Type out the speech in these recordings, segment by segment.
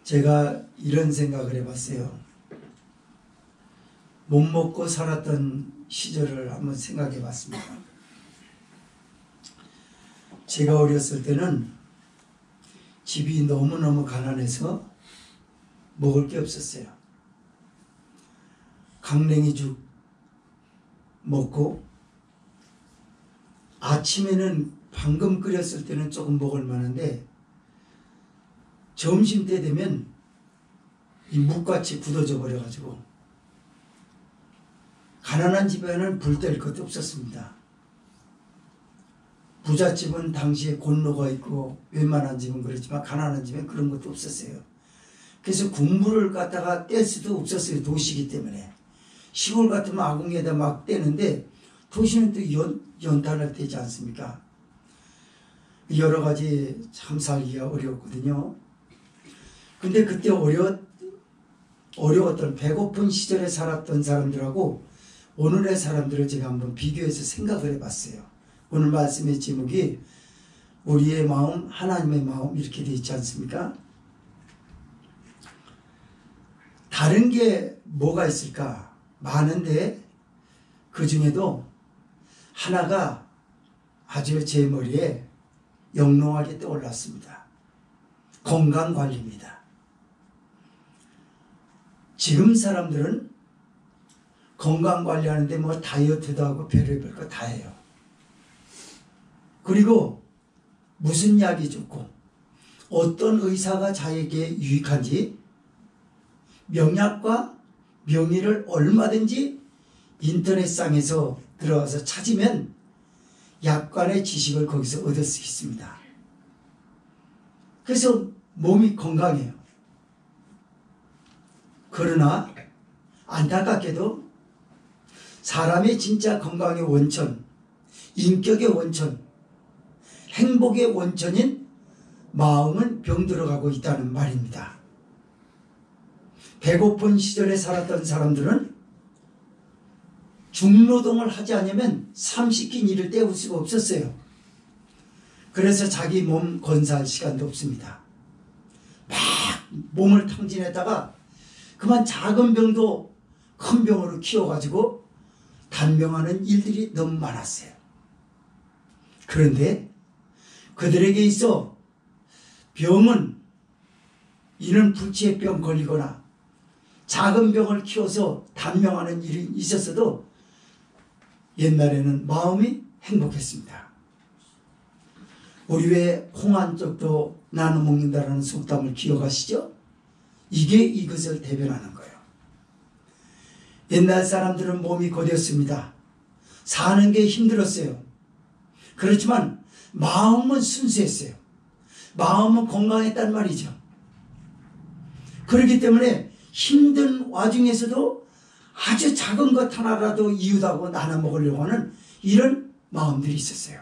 제가 이런 생각을 해봤어요. 못 먹고 살았던 시절을 한번 생각해 봤습니다. 제가 어렸을 때는 집이 너무너무 가난해서 먹을 게 없었어요. 강냉이죽 먹고 아침에는 방금 끓였을 때는 조금 먹을 만한데 점심때 되면 이 묵같이 굳어져 버려가지고 가난한 집에는 불 뗄 것도 없었습니다. 부잣집은 당시에 곤로가 있고 웬만한 집은 그렇지만 가난한 집엔 그런 것도 없었어요. 그래서 국물을 갖다가 뗄 수도 없었어요. 도시이기 때문에. 시골 같으면 아궁이에다 막 떼는데 도시는 또 연탄을 떼지 않습니까? 여러 가지 참 살기가 어려웠거든요. 근데 그때 어려웠던 배고픈 시절에 살았던 사람들하고 오늘의 사람들을 제가 한번 비교해서 생각을 해봤어요. 오늘 말씀의 제목이 우리의 마음, 하나님의 마음 이렇게 되어 있지 않습니까? 다른 게 뭐가 있을까? 많은데 그 중에도 하나가 아주 제 머리에 영롱하게 떠올랐습니다. 건강관리입니다. 지금 사람들은 건강관리하는데 뭐 다이어트도 하고 별의별 거 다 해요. 그리고 무슨 약이 좋고 어떤 의사가 자에게 유익한지 명약과 명의를 얼마든지 인터넷상에서 들어가서 찾으면 약관의 지식을 거기서 얻을 수 있습니다. 그래서 몸이 건강해요. 그러나 안타깝게도 사람의 진짜 건강의 원천, 인격의 원천, 행복의 원천인 마음은 병들어가고 있다는 말입니다. 배고픈 시절에 살았던 사람들은 중노동을 하지 않으면 30끼 일을 때울 수가 없었어요. 그래서 자기 몸 건사할 시간도 없습니다. 막 몸을 탕진했다가 그만 작은 병도 큰 병으로 키워가지고 단명하는 일들이 너무 많았어요. 그런데 그들에게 있어 병은 이는 불치의 병 걸리거나 작은 병을 키워서 단명하는 일이 있었어도 옛날에는 마음이 행복했습니다. 우리 왜 콩 한 쪽도 나눠 먹는다라는 속담을 기억하시죠? 이게 이것을 대변하는 거예요. 옛날 사람들은 몸이 고되었습니다. 사는 게 힘들었어요. 그렇지만 마음은 순수했어요. 마음은 건강했단 말이죠. 그렇기 때문에 힘든 와중에서도 아주 작은 것 하나라도 이웃하고 나눠 먹으려고 하는 이런 마음들이 있었어요.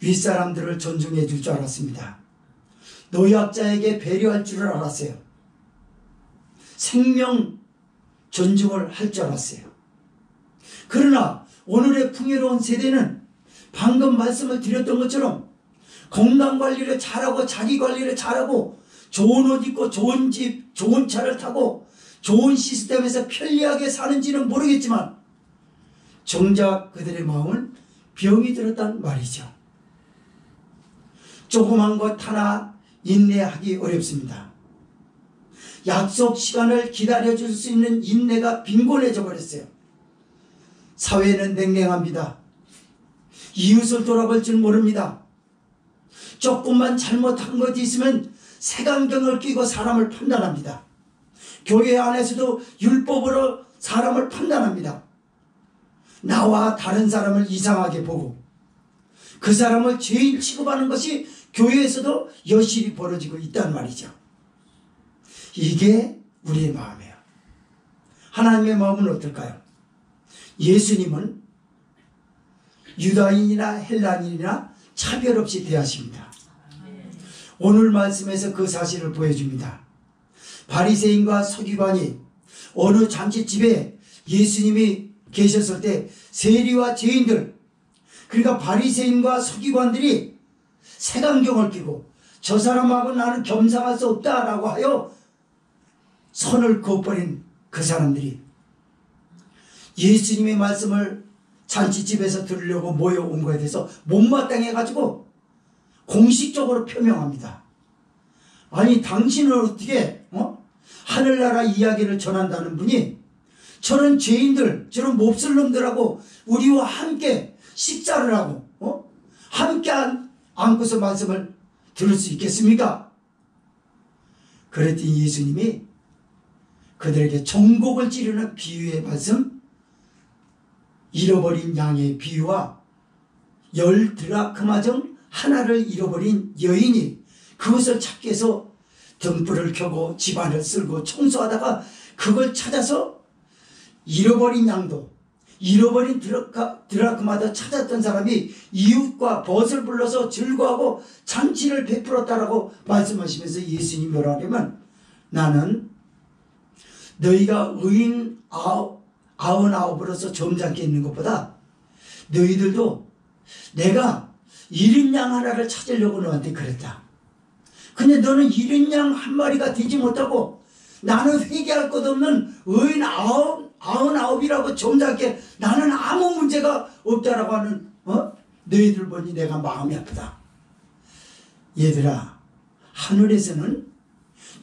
윗사람들을 존중해 줄 줄 알았습니다. 노약자에게 배려할 줄을 알았어요. 생명 존중을 할 줄 알았어요. 그러나 오늘의 풍요로운 세대는 방금 말씀을 드렸던 것처럼 건강관리를 잘하고 자기관리를 잘하고 좋은 옷 입고 좋은 집, 좋은 차를 타고 좋은 시스템에서 편리하게 사는지는 모르겠지만 정작 그들의 마음은 병이 들었단 말이죠. 조그만 것 하나 인내하기 어렵습니다. 약속 시간을 기다려줄 수 있는 인내가 빈곤해져 버렸어요. 사회는 냉랭합니다. 이웃을 돌아볼 줄 모릅니다. 조금만 잘못한 것이 있으면 색안경을 끼고 사람을 판단합니다. 교회 안에서도 율법으로 사람을 판단합니다. 나와 다른 사람을 이상하게 보고 그 사람을 죄인 취급하는 것이 교회에서도 여실히 벌어지고 있단 말이죠. 이게 우리의 마음이에요. 하나님의 마음은 어떨까요? 예수님은 유다인이나 헬라인이나 차별 없이 대하십니다. 오늘 말씀에서 그 사실을 보여줍니다. 바리새인과 서기관이 어느 잔치집에 예수님이 계셨을 때 세리와 죄인들, 그러니까 바리새인과 서기관들이 색안경을 끼고 저 사람하고 나는 겸상할 수 없다라고 하여 선을 그어버린 그 사람들이 예수님의 말씀을 잔치집에서 들으려고 모여온 것에 대해서 못마땅해가지고 공식적으로 표명합니다. 아니 당신은 어떻게 하늘나라 이야기를 전한다는 분이 저런 죄인들, 저런 몹쓸 놈들하고 우리와 함께 식사를 하고 함께 앉고서 말씀을 들을 수 있겠습니까? 그랬더니 예수님이 그들에게 종곡을 찌르는 비유의 말씀, 잃어버린 양의 비유와 10드라크마 중 하나를 잃어버린 여인이 그것을 찾기 위해서 등불을 켜고 집안을 쓸고 청소하다가 그걸 찾아서 잃어버린 양도 잃어버린 드라크마도 찾았던 사람이 이웃과 벗을 불러서 즐거워하고 잔치를 베풀었다라고 말씀하시면서 예수님이 뭐라 하냐면 나는 너희가 의인 99으로서 점잖게 있는 것보다 너희들도 내가 잃은 양 하나를 찾으려고 너한테 그랬다. 근데 너는 잃은 양 한 마리가 되지 못하고 나는 회개할 것 없는 의인 99이라고 점잖게 나는 아무 문제가 없다라고 하는 너희들 보니 내가 마음이 아프다. 얘들아, 하늘에서는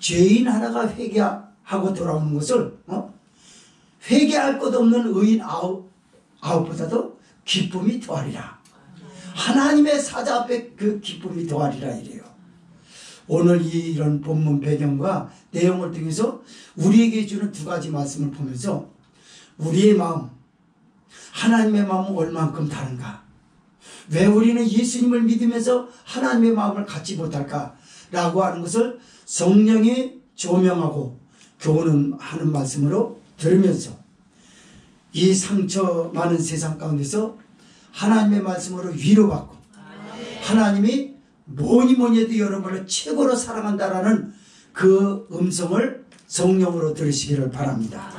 죄인 하나가 회개하고 돌아오는 것을 회개할 것 없는 의인 9보다도 기쁨이 더하리라. 하나님의 사자 앞에 그 기쁨이 더하리라 이래요. 오늘 이런 본문 배경과 내용을 통해서 우리에게 주는 두 가지 말씀을 보면서 우리의 마음, 하나님의 마음은 얼만큼 다른가? 왜 우리는 예수님을 믿으면서 하나님의 마음을 갖지 못할까? 라고 하는 것을 성령이 조명하고 교훈하는 말씀으로 들으면서 이 상처 많은 세상 가운데서 하나님의 말씀으로 위로받고 하나님이 뭐니 해도 여러분을 최고로 사랑한다라는 그 음성을 성령으로 들으시기를 바랍니다.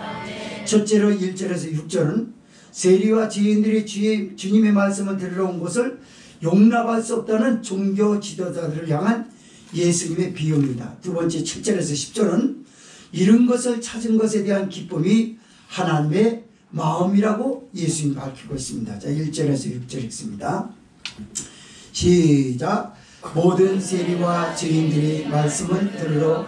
첫째로 1절에서 6절은 세리와 지인들이 주님의 말씀을 들으러 온 것을 용납할 수 없다는 종교 지도자들을 향한 예수님의 비유입니다. 두 번째 7절에서 10절은 잃은 것을 찾은 것에 대한 기쁨이 하나님의 마음이라고 예수님이 밝히고 있습니다. 자, 1절에서 6절 읽습니다. 시작. 모든 세리와 죄인들이 말씀을 들으러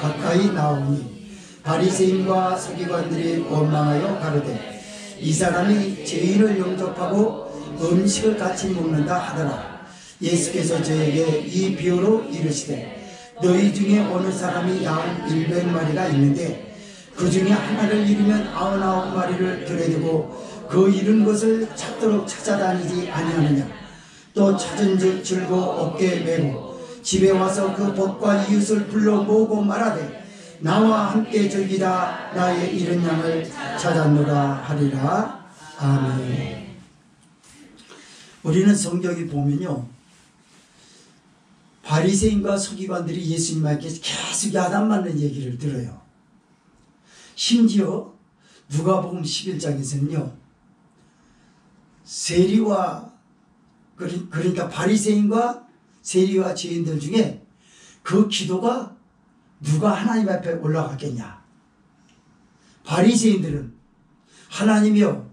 가까이 나오니 바리새인과 서기관들이 원망하여 가로되 이 사람이 죄인을 영접하고 음식을 같이 먹는다 하더라. 예수께서 저에게 이 비유로 이르시되 너희 중에 어느 사람이 양 100마리가 있는데 그 중에 하나를 잃으면 99마리를 들여두고 그 잃은 것을 찾도록 찾아다니지 아니하느냐. 또 찾은즉 줄고 어깨에 메고 집에 와서 그 벗과 이웃을 불러 모으고 말하되 나와 함께 즐기다 나의 잃은 양을 찾았노라 하리라. 아멘. 우리는 성경에 보면요, 바리새인과 서기관들이 예수님에게 계속 야단 맞는 얘기를 들어요. 심지어 누가복음 11장에서는요 세리와 그러니까 바리새인과 세리와 죄인들 중에 그 기도가 누가 하나님 앞에 올라갔겠냐. 바리새인들은 하나님이여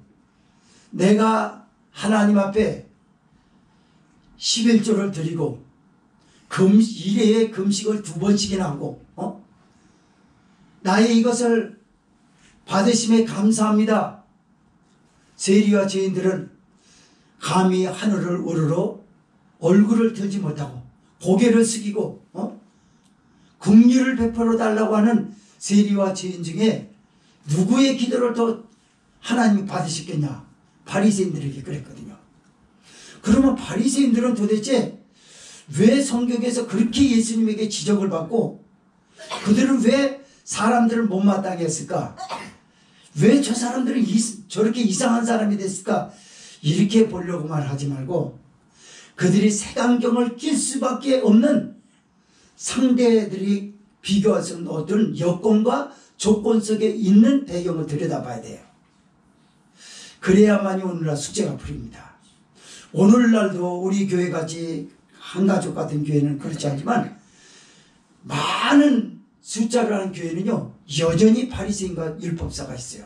내가 하나님 앞에 11조를 드리고 일회에 금식을 2번씩이나 하고 나의 이것을 받으심에 감사합니다. 세리와 죄인들은 감히 하늘을 우러러 얼굴을 들지 못하고 고개를 숙이고 긍휼을 베풀어 달라고 하는 세리와 죄인 중에 누구의 기도를 더 하나님이 받으셨겠냐. 바리새인들에게 그랬거든요. 그러면 바리새인들은 도대체 왜 성경에서 그렇게 예수님에게 지적을 받고 그들은 왜 사람들을 못마땅해 했을까? 왜 저 사람들은 저렇게 이상한 사람이 됐을까? 이렇게 보려고만 하지 말고 그들이 색안경을 낄 수밖에 없는 상대들이 비교할 수 없는 어떤 여건과 조건 속에 있는 배경을 들여다봐야 돼요. 그래야만이 오늘날 숙제가 풀립니다. 오늘날도 우리 교회같이 한 가족 같은 교회는 그렇지 않지만 많은 숫자를 하는 교회는요, 여전히 바리새인과 율법사가 있어요.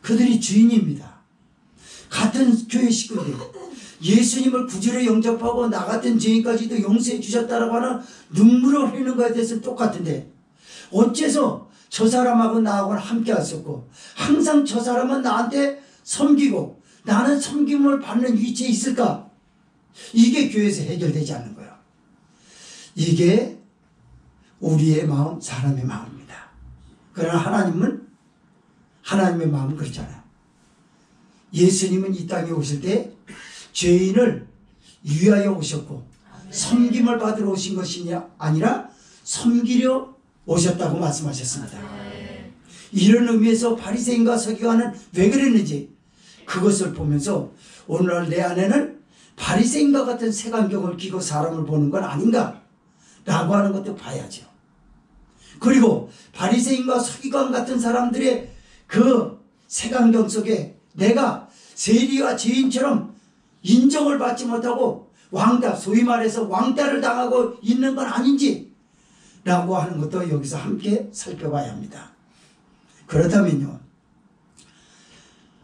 그들이 주인입니다. 같은 교회 식구들, 예수님을 구주로 영접하고 나 같은 죄인까지도 용서해 주셨다라고 하는 눈물을 흘리는 것에 대해서는 똑같은데, 어째서 저 사람하고 나하고는 함께 하셨고 항상 저 사람은 나한테 섬기고 나는 섬김을 받는 위치에 있을까? 이게 교회에서 해결되지 않는 거예요. 이게 우리의 마음, 사람의 마음입니다. 그러나 하나님의 마음은 그렇잖아요. 예수님은 이 땅에 오실 때 죄인을 위하여 오셨고 섬김을 받으러 오신 것이 아니라 섬기려 오셨다고 말씀하셨습니다. 이런 의미에서 바리새인과 서기관은 왜 그랬는지 그것을 보면서 오늘날 내 안에는 바리새인과 같은 색안경을 끼고 사람을 보는 건 아닌가 라고 하는 것도 봐야죠. 그리고 바리새인과 서기관 같은 사람들의 그 색안경 속에 내가 세리와 죄인처럼 인정을 받지 못하고 왕따, 소위 말해서 왕따를 당하고 있는 건 아닌지 라고 하는 것도 여기서 함께 살펴봐야 합니다. 그렇다면요,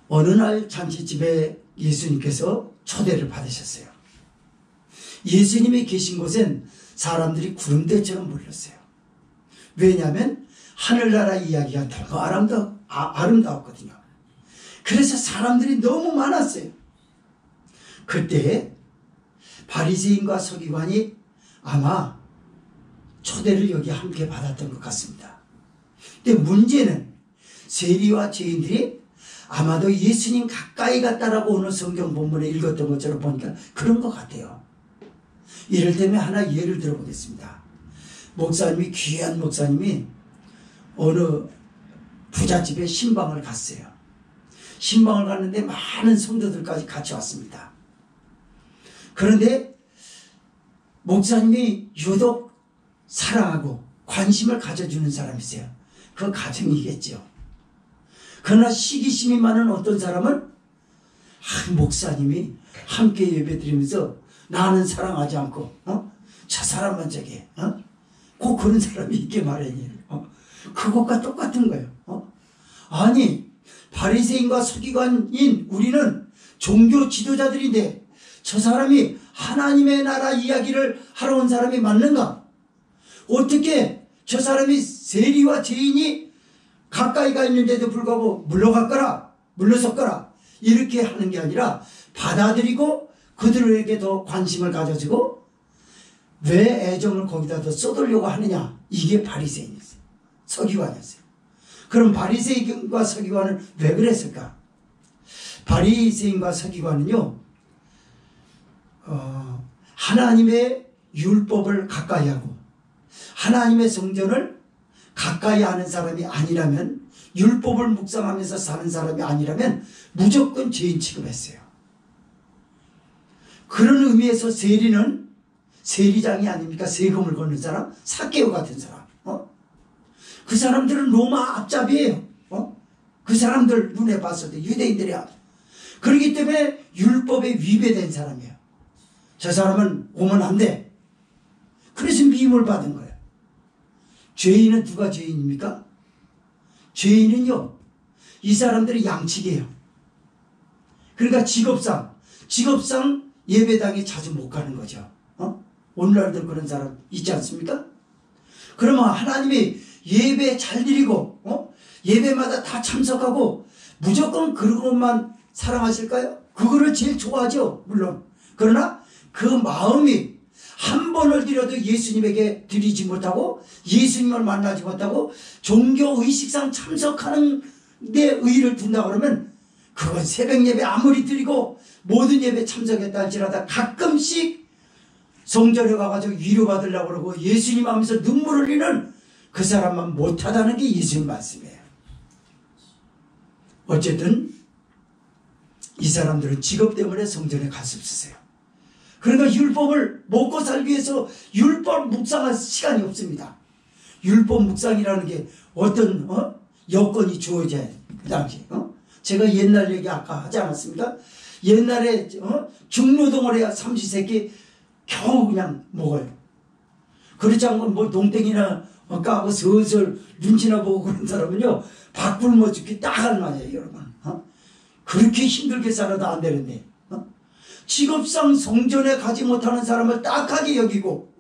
어느 날 잔치집에 예수님께서 초대를 받으셨어요. 예수님이 계신 곳엔 사람들이 구름대처럼 몰렸어요. 왜냐하면 하늘나라 이야기가 너무 아름다웠거든요. 그래서 사람들이 너무 많았어요. 그때 바리새인과 서기관이 아마 초대를 여기 함께 받았던 것 같습니다. 근데 문제는 세리와 죄인들이 아마도 예수님 가까이 갔다라고 오늘 성경 본문에 읽었던 것처럼 보니까 그런 것 같아요. 이를테면 하나 예를 들어보겠습니다. 귀한 목사님이 어느 부잣집에 신방을 갔어요. 신방을 갔는데 많은 성도들까지 같이 왔습니다. 그런데 목사님이 유독 사랑하고 관심을 가져주는 사람이 있어요. 그 가정이겠죠. 그러나 시기심이 많은 어떤 사람은 목사님이 함께 예배드리면서 나는 사랑하지 않고 저 사람만 저게 꼭 그런 사람이 있게 마련이에요. 그것과 똑같은 거예요. 아니 바리새인과 서기관인 우리는 종교 지도자들인데 저 사람이 하나님의 나라 이야기를 하러 온 사람이 맞는가? 어떻게 저 사람이 세리와 죄인이 가까이 가 있는데도 불구하고 물러섰거라 이렇게 하는 게 아니라 받아들이고 그들에게 더 관심을 가져주고 왜 애정을 거기다 더 쏟으려고 하느냐, 이게 바리새인이었어요. 서기관이었어요. 그럼 바리새인과 서기관은 왜 그랬을까? 바리새인과 서기관은요, 하나님의 율법을 가까이 하고 하나님의 성전을 가까이 하는 사람이 아니라면, 율법을 묵상하면서 사는 사람이 아니라면 무조건 죄인 취급했어요. 그런 의미에서 세리는 세리장이 아닙니까? 세금을 걷는 사람, 삭개오 같은 사람. 그 사람들은 로마 앞잡이에요. 그 사람들 눈에 봤을 때 유대인들이야. 그렇기 때문에 율법에 위배된 사람이에요. 저 사람은 오면 안 돼. 그래서 미움을 받은 거예요. 죄인은 누가 죄인입니까? 죄인은요, 이 사람들이 양치기예요. 그러니까 직업상 예배당에 자주 못 가는 거죠. 오늘날도 그런 사람 있지 않습니까? 그러면 하나님이 예배 잘 드리고 예배마다 다 참석하고 무조건 그것만 사랑하실까요? 그거를 제일 좋아하죠, 물론. 그러나 그 마음이 한 번을 드려도 예수님에게 드리지 못하고 예수님을 만나지 못하고 종교의식상 참석하는 데 의의를 둔다 그러면 그건 새벽 예배 아무리 드리고 모든 예배 참석했다 할지라도 가끔씩 성전에 가가지고 위로받으려고 그러고 예수님 하면서 눈물 흘리는 그 사람만 못하다는 게 예수님 말씀이에요. 어쨌든 이 사람들은 직업 때문에 성전에 갈 수 없으세요. 그러니까 율법을 먹고 살기 위해서 율법 묵상할 시간이 없습니다. 율법 묵상이라는 게 어떤 여건이 주어져야 돼. 그 당시 제가 옛날 얘기 아까 하지 않았습니까? 옛날에 중노동을 해야 삼시세끼 겨우 그냥 먹어요. 그렇지 않고 뭐 동땡이나 까고 슬슬 눈치나 보고 그런 사람은요, 밥 굶어 죽기 딱 알맞아요, 여러분. 그렇게 힘들게 살아도 안 되는데, 직업상 성전에 가지 못하는 사람을 딱하게 여기고,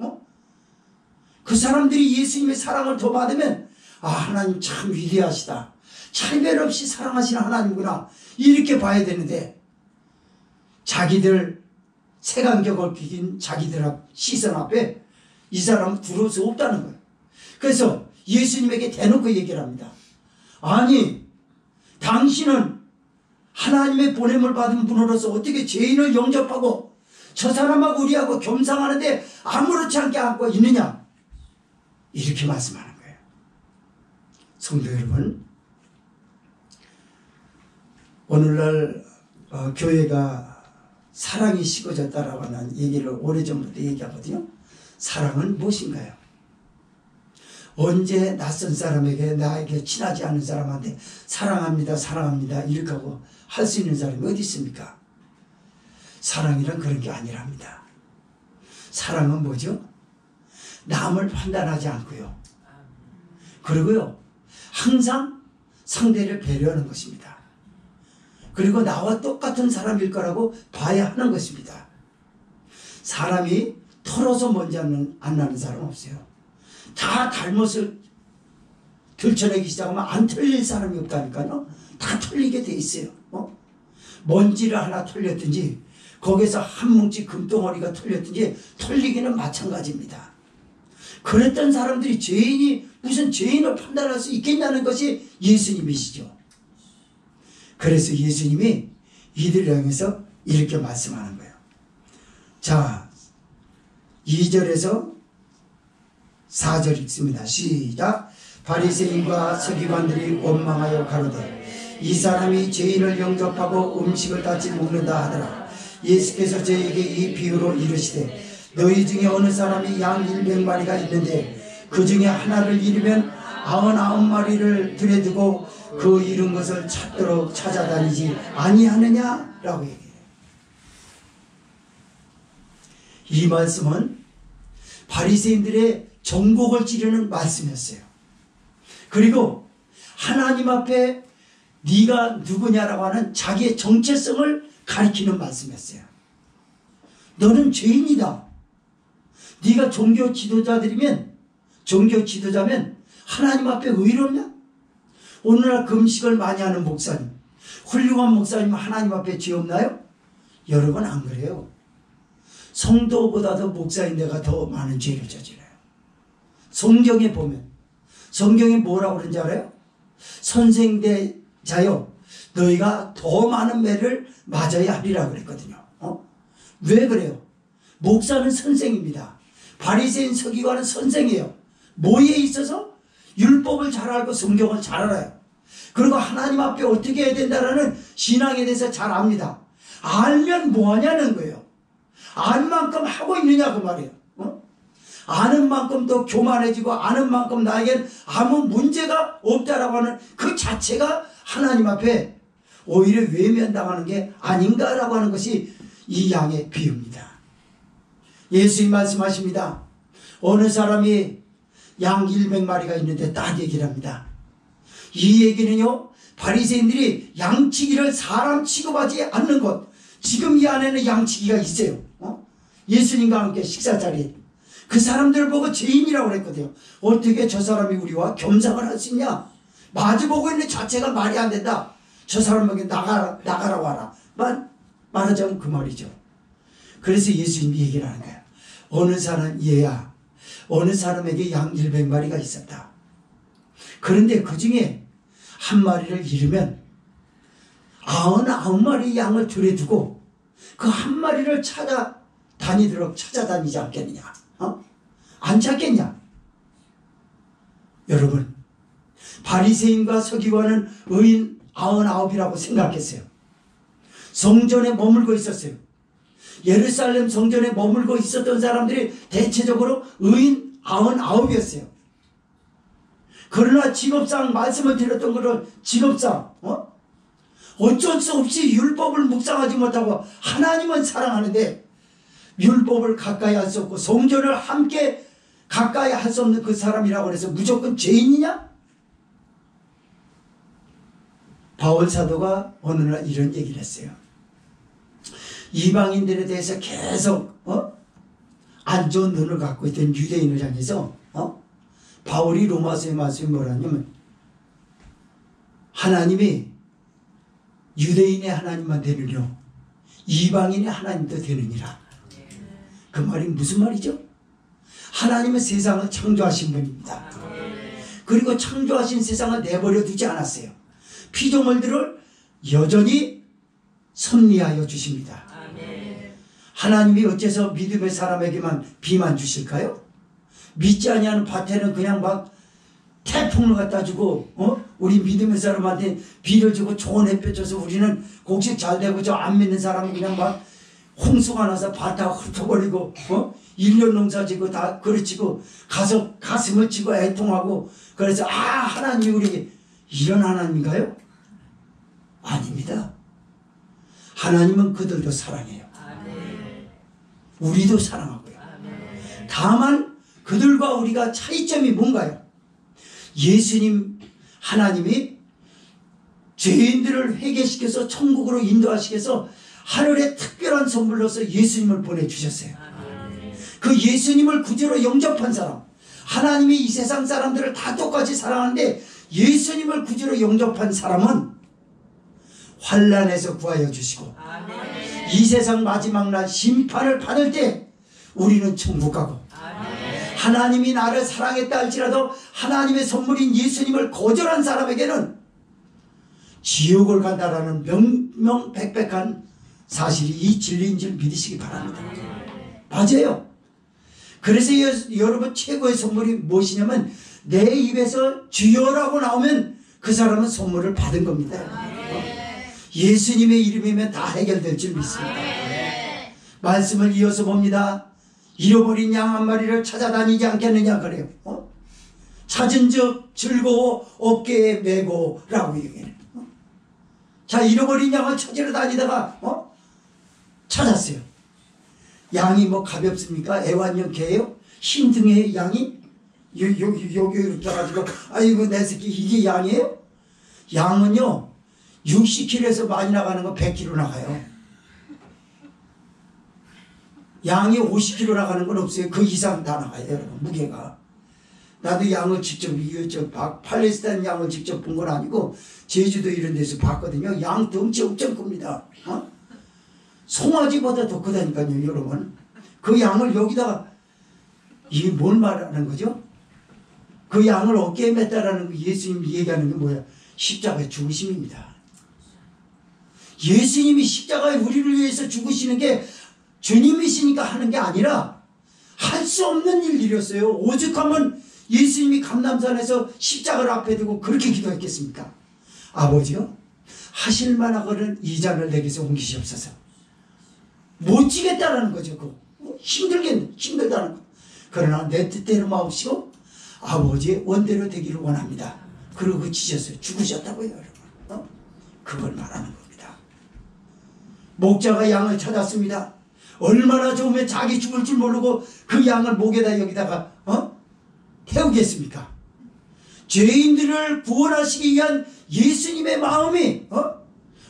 그 사람들이 예수님의 사랑을 더 받으면, 아, 하나님 참 위대하시다. 차별 없이 사랑하시는 하나님구나. 이렇게 봐야 되는데, 자기들 색안경을 끼긴 자기들 앞, 시선 앞에 이 사람은 두려울 수 없다는 거예요. 그래서 예수님에게 대놓고 얘기를 합니다. 아니, 당신은 하나님의 보냄을 받은 분으로서 어떻게 죄인을 영접하고 저 사람하고 우리하고 겸상하는데 아무렇지 않게 안고 있느냐? 이렇게 말씀하는 거예요. 성도 여러분, 오늘날 교회가 사랑이 식어졌다라고 하는 얘기를 오래전부터 얘기하거든요. 사랑은 무엇인가요? 언제 낯선 사람에게, 나에게 친하지 않은 사람한테 사랑합니다, 사랑합니다 이렇게 하고 할 수 있는 사람이 어디 있습니까? 사랑이란 그런 게 아니랍니다. 사랑은 뭐죠? 남을 판단하지 않고요. 그리고요, 항상 상대를 배려하는 것입니다. 그리고 나와 똑같은 사람일 거라고 봐야 하는 것입니다. 사람이 털어서 먼지 안 나는 사람 없어요. 다 잘못을 들춰내기 시작하면 안 틀릴 사람이 없다니까요. 다 틀리게 돼 있어요. 먼지를 하나 털렸든지 거기서 한 뭉치 금덩어리가 털렸든지 털리기는 마찬가지입니다. 그랬던 사람들이 죄인이 무슨 죄인을 판단할 수 있겠냐는 것이 예수님이시죠. 그래서 예수님이 이들을 향해서 이렇게 말씀하는 거예요. 자, 2절에서 4절 읽습니다. 시작. 바리새인과 서기관들이 원망하여 가로되 이 사람이 죄인을 영접하고 음식을 같이 먹는다 하더라. 예수께서 저에게 이 비유로 이르시되 너희 중에 어느 사람이 양 100마리가 있는데 그 중에 하나를 잃으면 99마리를 들여두고 그 잃은 것을 찾도록 찾아다니지 아니하느냐? 라고 얘기해요. 이 말씀은 바리새인들의 정곡을 찌르는 말씀이었어요. 그리고 하나님 앞에 네가 누구냐라고 하는 자기의 정체성을 가리키는 말씀이었어요. 너는 죄인이다. 네가 종교 지도자면 하나님 앞에 의롭냐? 오늘날 금식을 많이 하는 목사님, 훌륭한 목사님 하나님 앞에 죄 없나요? 여러분 안 그래요. 성도보다도 목사인데가 더 많은 죄를 저질러요. 성경에 보면 성경에 뭐라고 그러는지 알아요? 선생대자여 너희가 더 많은 매를 맞아야 하리라 그랬거든요. 왜 그래요? 목사는 선생입니다. 바리새인 서기관은 선생이에요. 뭐에 있어서? 율법을 잘 알고 성경을 잘 알아요. 그리고 하나님 앞에 어떻게 해야 된다는 신앙에 대해서 잘 압니다. 알면 뭐하냐는 거예요. 안 만큼 하고 있느냐 그 말이에요. 아는 만큼 더 교만해지고 아는 만큼 나에겐 아무 문제가 없다라고 하는 그 자체가 하나님 앞에 오히려 외면당하는 게 아닌가라고 하는 것이 이 양의 비유입니다. 예수님 말씀하십니다. 어느 사람이 양 100마리가 있는데 딱 얘기를 합니다. 이 얘기는요, 바리새인들이 양치기를 사람 취급하지 않는 것, 지금 이 안에는 양치기가 있어요. 예수님과 함께 식사 자리에 그 사람들을 보고 죄인이라고 그랬거든요. 어떻게 저 사람이 우리와 겸상을 할 수 있냐? 마주보고 있는 자체가 말이 안 된다. 저 사람에게 나가라고 하라. 말하자면 그 말이죠. 그래서 예수님이 얘기를 하는 거예요. 어느 사람에게 양 100마리가 있었다. 그런데 그 중에 한 마리를 잃으면 99마리 양을 들여두고 그 한 마리를 찾아다니지 않겠느냐? 안 찾겠냐? 여러분, 바리새인과 서기관은 의인 99이라고 생각했어요. 성전에 머물고 있었어요. 예루살렘 성전에 머물고 있었던 사람들이 대체적으로 의인 99이었어요. 그러나 직업상 말씀을 드렸던 것은 직업상 어쩔 수 없이 율법을 묵상하지 못하고 하나님은 사랑하는데 율법을 가까이 할 수 없고 성전을 함께 가까이 할 수 없는 그 사람이라고 해서 무조건 죄인이냐? 바울 사도가 어느 날 이런 얘기를 했어요. 이방인들에 대해서 계속 안 좋은 눈을 갖고 있던 유대인을 향해서 바울이 로마서의 말씀이 뭐라냐면 하나님이 유대인의 하나님만 되느뇨 이방인의 하나님도 되느니라. 그 말이 무슨 말이죠? 하나님은 세상을 창조하신 분입니다. 그리고 창조하신 세상을 내버려 두지 않았어요. 피조물들을 여전히 섭리하여 주십니다. 하나님이 어째서 믿음의 사람에게만 비만 주실까요? 믿지 아니하는 밭에는 그냥 막 태풍을 갖다 주고 우리 믿음의 사람한테 비를 주고 좋은 햇볕 줘서 우리는 곡식 잘 되고 저 안 믿는 사람은 그냥 막 홍수가 나서 밭 다 훑어버리고 1년 농사 짓고 다 그르치고 가서 가슴을 치고 애통하고 그래서 하나님이 우리에게 이런 하나님인가요? 아닙니다. 하나님은 그들도 사랑해요. 우리도 사랑하고요. 다만 그들과 우리가 차이점이 뭔가요? 예수님 하나님이 죄인들을 회개시켜서 천국으로 인도하시켜서 하늘의 특별한 선물로서 예수님을 보내주셨어요. 그 예수님을 구주로 영접한 사람, 하나님이 이 세상 사람들을 다 똑같이 사랑하는데 예수님을 구주로 영접한 사람은 환난에서 구하여 주시고 이 세상 마지막 날 심판을 받을 때 우리는 천국 가고 하나님이 나를 사랑했다 할지라도 하나님의 선물인 예수님을 거절한 사람에게는 지옥을 간다라는 명명백백한 사실이 이 진리인 줄 믿으시기 바랍니다. 맞아요. 그래서 여러분 최고의 선물이 무엇이냐면 내 입에서 주여라고 나오면 그 사람은 선물을 받은 겁니다. 예수님의 이름이면 다 해결될 줄 믿습니다. 말씀을 이어서 봅니다. 잃어버린 양 한 마리를 찾아다니지 않겠느냐 그래요. 찾은 즉 즐거워 어깨에 메고 라고 얘기해요. 자, 잃어버린 양을 찾으러 다니다가 찾았어요. 양이 뭐 가볍습니까? 애완용 개요? 흰등의 양이 여기 이렇게 해가지고 아이고 내 새끼 이게 양이에요? 양은요 60kg에서 많이 나가는 거 100kg 나가요. 양이 50kg 나가는 건 없어요. 그 이상 다 나가요, 여러분. 무게가. 나도 양을 직접 팔레스타인 양을 직접 본 건 아니고 제주도 이런 데서 봤거든요. 양 덩치 엄청 큽니다. 송아지보다 더 크다니까요, 여러분. 그 양을 여기다가 이게 뭘 말하는 거죠? 그 양을 어깨에 맸다라는 거 예수님이 얘기하는 게 뭐야? 십자가의 죽으심입니다. 예수님이 십자가에 우리를 위해서 죽으시는 게 주님이시니까 하는 게 아니라 할 수 없는 일이었어요. 오죽하면 예수님이 감람산에서 십자가를 앞에 두고 그렇게 기도했겠습니까? 아버지요, 하실 만하거든 이 잔을 내게서 옮기시옵소서. 못 지겠다라는 거죠. 힘들다는 거. 그러나 내 뜻대로 마옵시고 아버지의 원대로 되기를 원합니다. 그러고 지셨어요. 죽으셨다고요, 여러분. 그걸 말하는 겁니다. 목자가 양을 찾았습니다. 얼마나 좋으면 자기 죽을 줄 모르고 그 양을 목에다 여기다가 태우겠습니까? 죄인들을 구원하시기 위한 예수님의 마음이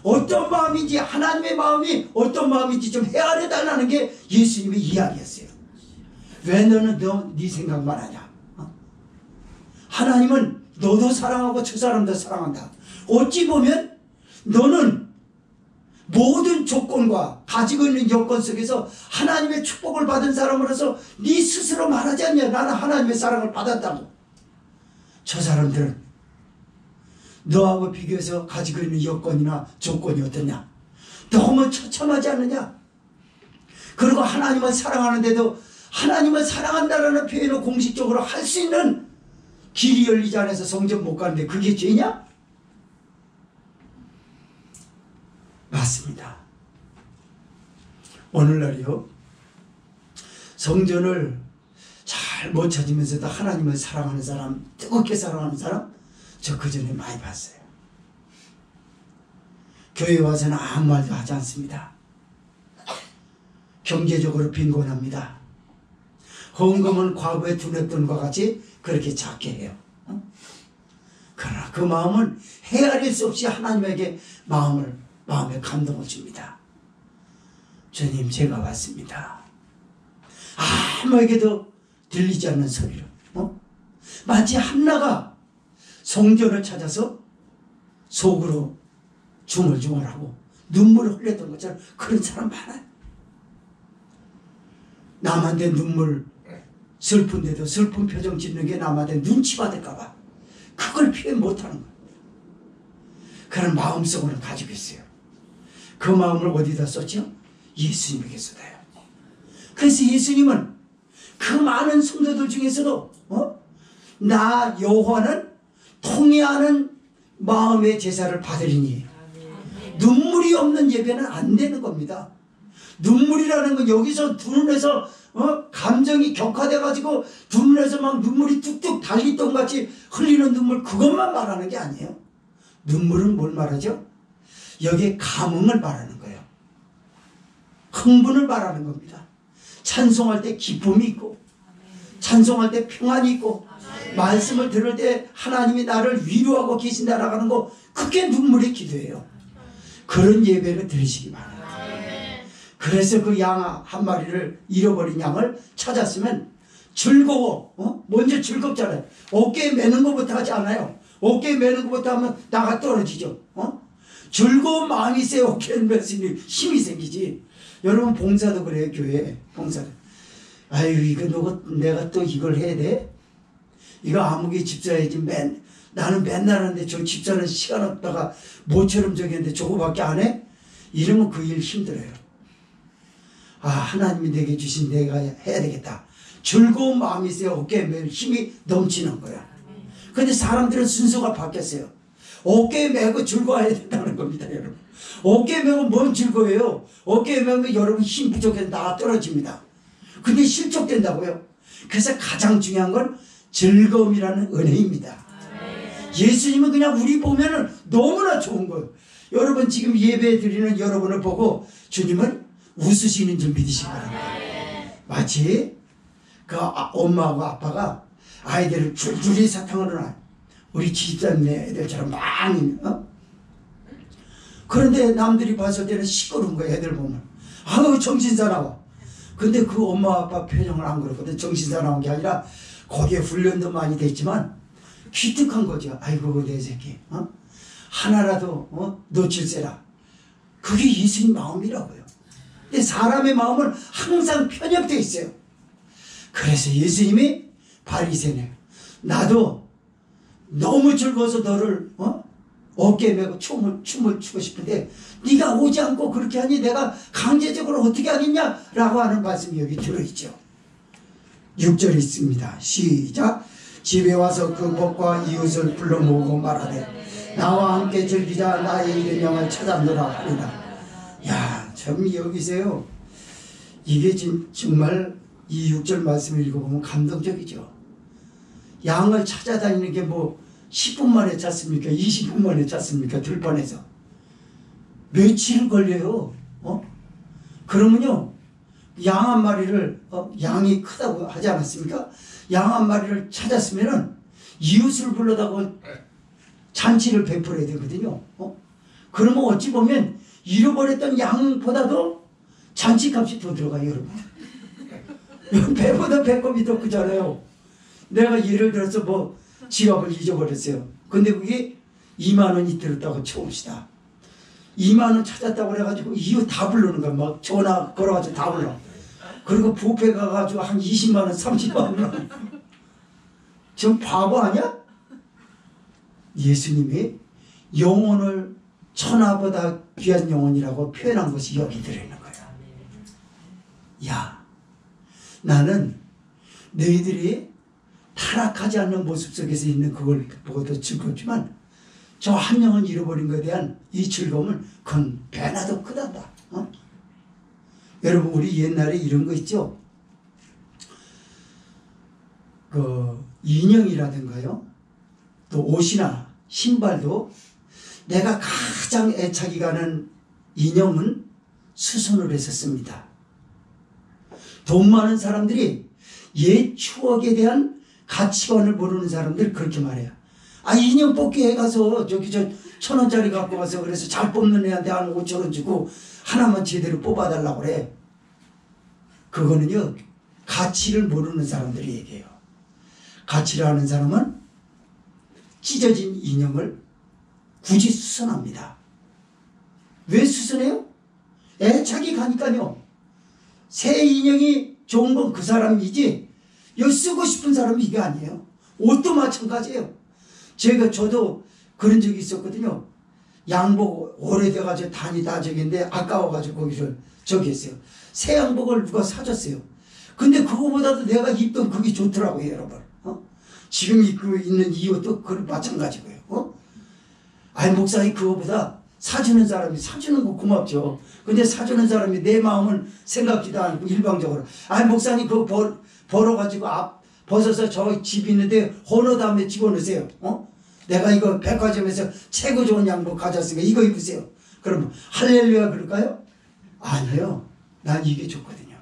어떤 마음인지, 하나님의 마음이 어떤 마음인지 좀 헤아려 달라는 게 예수님의 이야기였어요. 왜 너는 네 생각만 하냐? 하나님은 너도 사랑하고 저 사람도 사랑한다. 어찌 보면 너는 모든 조건과 가지고 있는 여건 속에서 하나님의 축복을 받은 사람으로서 네 스스로 말하지 않냐? 나는 하나님의 사랑을 받았다고. 저 사람들은 너하고 비교해서 가지고 있는 여건이나 조건이 어떠냐? 너무 처참하지 않느냐? 그리고 하나님을 사랑하는데도 하나님을 사랑한다라는 표현을 공식적으로 할 수 있는 길이 열리지 않아서 성전 못 가는데 그게 죄냐? 맞습니다. 오늘날이요, 성전을 잘 못 찾으면서도 하나님을 사랑하는 사람, 뜨겁게 사랑하는 사람, 저 그전에 많이 봤어요. 교회 와서는 아무 말도 하지 않습니다. 경제적으로 빈곤합니다. 헌금은 과부에 두뇌돈과 같이 그렇게 작게 해요. 그러나 그 마음은 헤아릴 수 없이 하나님에게 마음에 감동을 줍니다. 주님, 제가 왔습니다. 아무에게도 들리지 않는 소리로, 마치 한나가 성전을 찾아서 속으로 중얼중얼하고 눈물을 흘렸던 것처럼 그런 사람 많아요. 남한테 눈물, 슬픈데도 슬픈 표정 짓는 게 남한테 눈치 받을까봐 그걸 표현 못하는 거예요. 그런 마음속으로 가지고 있어요. 그 마음을 어디다 쏟죠? 예수님에게 쏟아요. 그래서 예수님은 그 많은 성도들 중에서도 나 여호와는 통회하는 마음의 제사를 받으리니, 눈물이 없는 예배는 안 되는 겁니다. 눈물이라는 건 여기서 두 눈에서 감정이 격화돼가지고 두 눈에서 막 눈물이 뚝뚝 달리던 같이 흘리는 눈물, 그것만 말하는 게 아니에요. 눈물은 뭘 말하죠? 여기에 감흥을 말하는 거예요. 흥분을 말하는 겁니다. 찬송할 때 기쁨이 있고, 찬송할 때 평안이 있고, 말씀을 들을 때 하나님이 나를 위로하고 계신다라고 하는 거, 그게 눈물의 기도예요. 그런 예배를 드리시기 바랍니다. 그래서 그 양 한 마리를, 잃어버린 양을 찾았으면 즐거워. 먼저 즐겁잖아요. 어깨에 매는 것부터 하지 않아요. 어깨에 매는 것부터 하면 나가 떨어지죠. 즐거운 마음이 있어야 어깨에 매는 힘이 생기지. 여러분, 봉사도 그래요. 교회 봉사도. 아유, 이거 내가 또 이걸 해야 돼? 이거 아무개 집사야지. 나는 맨날 하는데 저 집사는 시간 없다가 모처럼 저기 했는데 저거밖에 안 해? 이러면 그 일 힘들어요. 하나님이 내게 주신 내가 해야 되겠다. 즐거운 마음이 있어야 어깨에 매일 힘이 넘치는 거야. 근데 사람들은 순서가 바뀌었어요. 어깨에 매고 즐거워야 된다는 겁니다, 여러분. 어깨에 매고 뭔 즐거워요? 어깨에 매면 여러분 힘 부족해서 나가 떨어집니다. 근데 실족된다고요. 그래서 가장 중요한 건 즐거움이라는 은혜입니다. 예수님은 그냥 우리 보면은 너무나 좋은 거예요. 여러분, 지금 예배 드리는 여러분을 보고 주님은 웃으시는 줄 믿으시기 바랍니다. 마치 그 엄마하고 아빠가 아이들을 줄줄이 사탕을 놔요. 우리 집사님 애들처럼 많이. 그런데 남들이 봤을 때는 시끄러운 거예요. 애들 보면. 아우, 정신사나워. 근데 그 엄마 아빠 표정을 안 그렇거든. 정신사나운 게 아니라 거기에 훈련도 많이 됐지만 기특한 거죠. 아이고, 내 새끼. 하나라도 놓칠세라. 그게 예수님 마음이라고요. 근데 사람의 마음은 항상 편협되어 있어요. 그래서 예수님이 바리새네, 나도 너무 즐거워서 너를 어깨에 메고 춤을 추고 싶은데 네가 오지 않고 그렇게 하니 내가 강제적으로 어떻게 하겠냐라고 하는 말씀이 여기 들어있죠. 6절 있습니다. 시작. 집에 와서 그 법과 이웃을 불러 모으고 말하되 나와 함께 즐기자. 나의 이른 영을 찾았노라 하리라. 야, 참 여기세요. 이게 정말 이 6절 말씀을 읽어보면 감동적이죠. 양을 찾아다니는 게 뭐 10분 만에 찾습니까? 20분 만에 찾습니까? 들판에서. 며칠 걸려요. 그러면요, 양 한 마리를, 양이 크다고 하지 않았습니까? 양 한 마리를 찾았으면은 이웃을 불러다가 잔치를 베풀어야 되거든요. 그러면 어찌 보면 잃어버렸던 양보다도 잔치값이 더 들어가요, 여러분. 배보다 배꼽이 더 크잖아요. 내가 예를 들어서 뭐 지갑을 잊어버렸어요. 근데 그게 2만 원이 들었다고 쳐봅시다. 2만 원 찾았다고 그래가지고 이웃 다 부르는 거야. 막 전화 걸어가지고 다 불러. 그리고 부페 가가지고 한 20만 원, 30만 원. 지금 바보 아니야? 예수님이 영혼을 천하보다 귀한 영혼이라고 표현한 것이 여기 들어있는 거야. 야, 나는 너희들이 타락하지 않는 모습 속에서 있는 그걸 보고도 즐겁지만 저 한 영혼 잃어버린 것에 대한 이 즐거움은 그건 배나 더 크단다. 여러분, 우리 옛날에 이런 거 있죠? 그 인형이라든가요, 또 옷이나 신발도 내가 가장 애착이 가는 인형은 수선으로 해서 씁니다. 돈 많은 사람들이 옛 추억에 대한 가치관을 모르는 사람들 그렇게 말해요. 아, 인형 뽑기에 가서 저기 1,000원짜리 갖고 와서 그래서 잘 뽑는 애한테 한 5,000원 주고 하나만 제대로 뽑아달라고 그래. 그거는요, 가치를 모르는 사람들이 얘기해요. 가치를 아는 사람은 찢어진 인형을 굳이 수선합니다. 왜 수선해요? 애착이 가니까요. 새 인형이 좋은 건 그 사람이지 쓰고 싶은 사람이 이게 아니에요. 옷도 마찬가지예요. 저도 그런 적이 있었거든요. 양복 오래돼가지고 다니다 저기인데 아까워가지고 거기서 저기 했어요. 새 양복을 누가 사줬어요. 근데 그거보다도 내가 입던 그게 좋더라고요, 여러분. 지금 입고 있는 이 옷도 그 마찬가지고요. 아니, 목사님 그거보다 사주는 사람이 사주는 거 고맙죠. 근데 사주는 사람이 내 마음은 생각지도 않고 일방적으로 아니, 목사님 그거 벌어가지고 벗어서 저 집 있는데 헌어 다음에 집어넣으세요. 내가 이거 백화점에서 최고 좋은 양복 가져왔으니까 이거 입으세요. 그럼 할렐루야 그럴까요? 아니에요. 난 이게 좋거든요.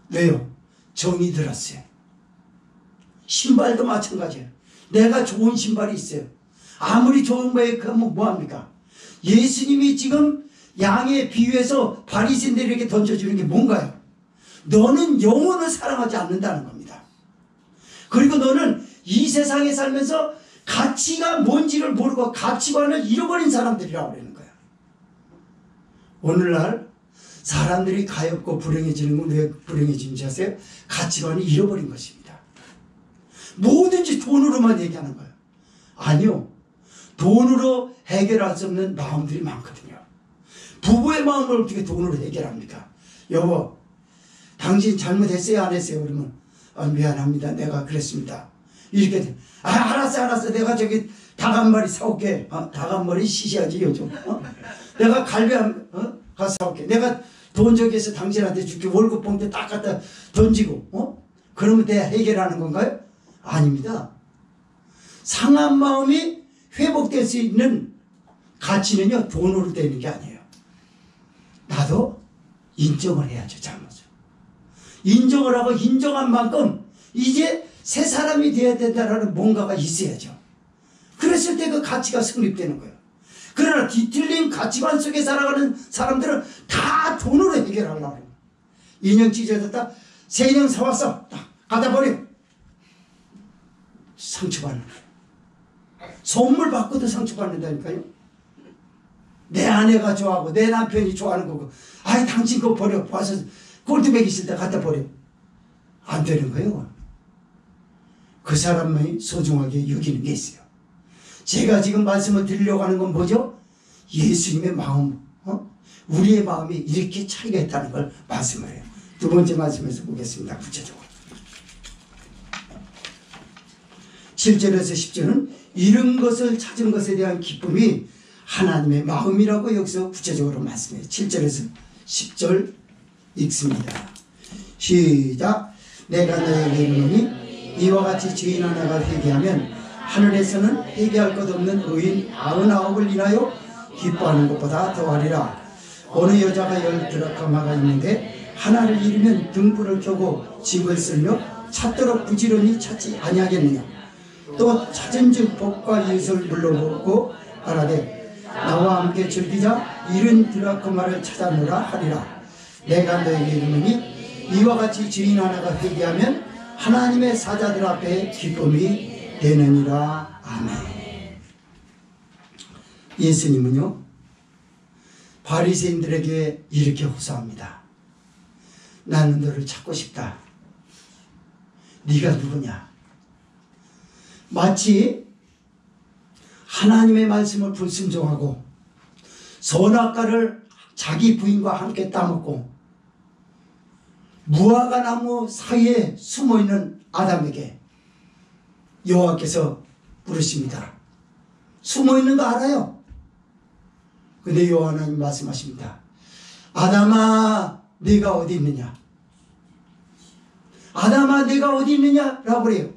왜요? 정이 들었어요. 신발도 마찬가지예요. 내가 좋은 신발이 있어요. 아무리 좋은 거에 그러면 뭐합니까? 예수님이 지금 양의 비유에서 바리새인들에게 던져주는 게 뭔가요? 너는 영혼을 사랑하지 않는다는 겁니다. 그리고 너는 이 세상에 살면서 가치가 뭔지를 모르고 가치관을 잃어버린 사람들이라고 그러는 거야. 오늘날 사람들이 가엾고 불행해지는 건 왜 불행해지는지 아세요? 가치관이 잃어버린 것입니다. 뭐든지 돈으로만 얘기하는 거예요. 아니요. 돈으로 해결할 수 없는 마음들이 많거든요. 부부의 마음을 어떻게 돈으로 해결합니까? 여보, 당신 잘못했어요? 안 했어요? 그러면 미안합니다. 내가 그랬습니다. 이렇게 돼. 알았어. 내가 저기 닭 한 마리 사올게. 닭 한 마리 시시하지 요즘. 내가 갈비 가서 사올게. 내가 돈 저기에서 당신한테 줄게. 월급 봉투 딱 갖다 던지고. 그러면 내가 해결하는 건가요? 아닙니다. 상한 마음이 회복될 수 있는 가치는요, 돈으로 되는 게 아니에요. 나도 인정을 해야죠, 잘못을. 인정을 하고 인정한 만큼 이제 새 사람이 되어야 된다는 뭔가가 있어야죠. 그랬을 때 그 가치가 성립되는 거예요. 그러나 뒤틀린 가치관 속에 살아가는 사람들은 다 돈으로 해결하려고 해요. 인형 찢어졌다. 새 인형 사왔어. 딱 갖다 버려. 상처받는 거예요. 선물 받고도 상처받는다니까요. 내 아내가 좋아하고 내 남편이 좋아하는 거고 아이 당신 그거 버려. 와서 꼴뚜기 있을 때 갖다 버려. 안 되는 거예요. 그 사람이 소중하게 여기는 게 있어요. 제가 지금 말씀을 드리려고 하는 건 뭐죠? 예수님의 마음, 우리의 마음이 이렇게 차이가 있다는 걸 말씀을 해요. 두 번째 말씀에서 보겠습니다. 구체적으로 7절에서 10절은 잃은 것을 찾은 것에 대한 기쁨이 하나님의 마음이라고 여기서 구체적으로 말씀해요. 7절에서 10절 읽습니다. 시작. 내가 너에게 이르노니 이와 같이 죄인 하나가 회개하면 하늘에서는 회개할 것 없는 의인 99을 인하여 기뻐하는 것보다 더하리라. 어느 여자가 10드라크마가 있는데 하나를 잃으면 등불을 켜고 집을 쓸며 찾도록 부지런히 찾지 아니하겠느냐. 또 찾은즉 복과 이웃을 물러보고 말하되 나와 함께 즐기자. 잃은 드라크마를 찾아노라 하리라. 내가 너에게 이르노니 이와 같이 죄인 하나가 회개하면 하나님의 사자들 앞에 기쁨이 되느니라. 아멘. 예수님은요, 바리새인들에게 이렇게 호소합니다. 나는 너를 찾고 싶다. 네가 누구냐? 마치 하나님의 말씀을 불순종하고 선악과를 자기 부인과 함께 따먹고 무화과 나무 사이에 숨어있는 아담에게 여호와께서 부르십니다. 숨어있는 거 알아요. 근데 여호와 하나님 말씀하십니다. 아담아 네가 어디 있느냐? 아담아 네가 어디 있느냐? 라고 그래요.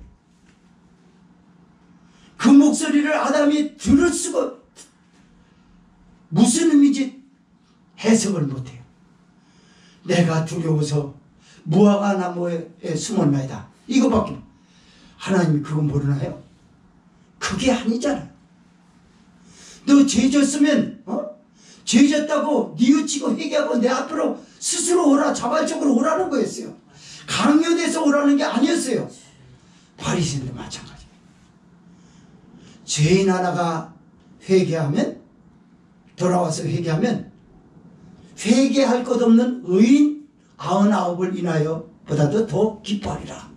그 목소리를 아담이 들을 수가 무슨 의미인지 해석을 못해요. 내가 두려워서 무화과 나무에 숨었나이다. 이거밖에. 하나님이 그거 모르나요? 그게 아니잖아. 너 죄졌으면 죄졌다고 뉘우치고 회개하고 내 앞으로 스스로 오라, 자발적으로 오라는 거였어요. 강요돼서 오라는 게 아니었어요. 바리새인도 마찬가지. 죄인 하나가 회개하면, 돌아와서 회개하면 회개할 것 없는 의인 99을 인하여 보다도 더 기뻐하리라.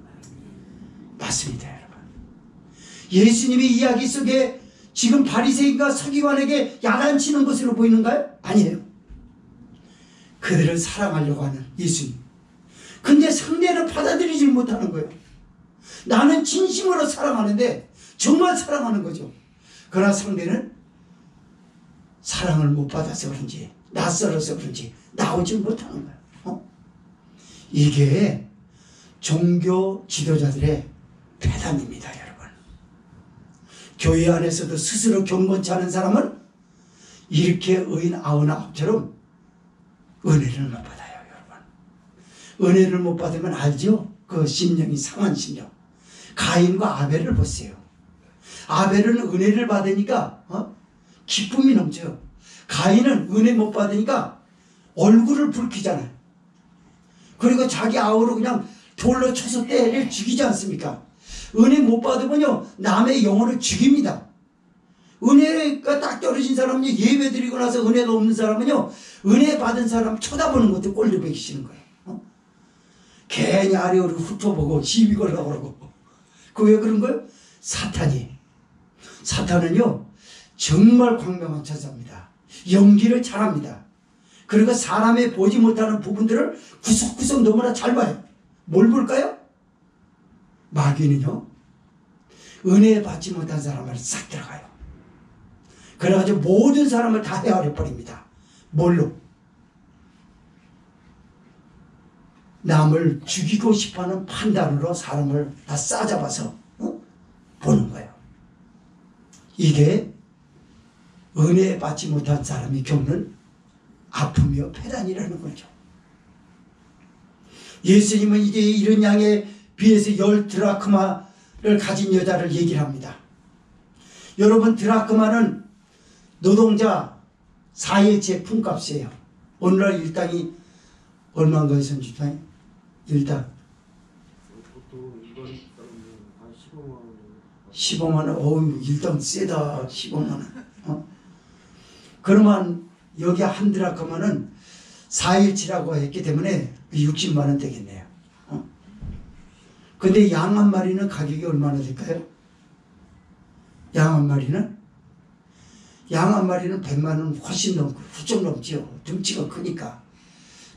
맞습니다, 여러분. 예수님의 이야기 속에 지금 바리새인과 서기관에게 야단치는 것으로 보이는가요? 아니에요. 그들을 사랑하려고 하는 예수님. 근데 상대는 받아들이지 못하는 거예요. 나는 진심으로 사랑하는데 정말 사랑하는 거죠. 그러나 상대는 사랑을 못 받아서 그런지, 낯설어서 그런지 나오지 못하는 거예요. 이게 종교 지도자들의 배단입니다, 여러분. 교회 안에서도 스스로 경건치 않은 사람은 이렇게 의인 99처럼 은혜를 못 받아요, 여러분. 은혜를 못 받으면 알죠? 그 심령이 상한 심령. 가인과 아벨을 보세요. 아벨은 은혜를 받으니까 기쁨이 넘쳐요. 가인은 은혜 못 받으니까 얼굴을 붉히잖아요. 그리고 자기 아우로 그냥 돌로 쳐서 때를 죽이지 않습니까? 은혜 못 받으면요, 남의 영혼을 죽입니다. 은혜가 딱 떨어진 사람은요, 예배 드리고 나서 은혜가 없는 사람은요, 은혜 받은 사람 쳐다보는 것도 꼴도 보기 싫은 거예요. 괜히 아래로 훑어보고 시비 걸려고 그러고. 그 왜 그런 거예요? 사탄은요, 정말 광명한 천사입니다. 연기를 잘합니다. 그리고 사람의 보지 못하는 부분들을 구석구석 너무나 잘 봐요. 뭘 볼까요? 마귀는요, 은혜 받지 못한 사람을 싹 들어가요. 그래가지고 모든 사람을 다 헤아려 버립니다. 뭘로? 남을 죽이고 싶어하는 판단으로 사람을 다 싸잡아서 보는 거예요. 이게 은혜 받지 못한 사람이 겪는 아픔이요 폐단이라는 거죠. 예수님은 이제 이런 양에 비해서 10드라크마를 가진 여자를 얘기를 합니다. 여러분, 드라크마는 노동자 4일째 품값이에요. 오늘날 일당이 얼마인가요, 선주장님? 일당 15만 원. 어우, 일당 세다. 15만 원. 그러면 여기 한 드라크마는 4일치라고 했기 때문에 60만 원 되겠네요. 근데 양 한 마리는 가격이 얼마나 될까요? 양 한 마리는 100만 원 훨씬 넘고 훌쩍 넘죠. 등치가 크니까.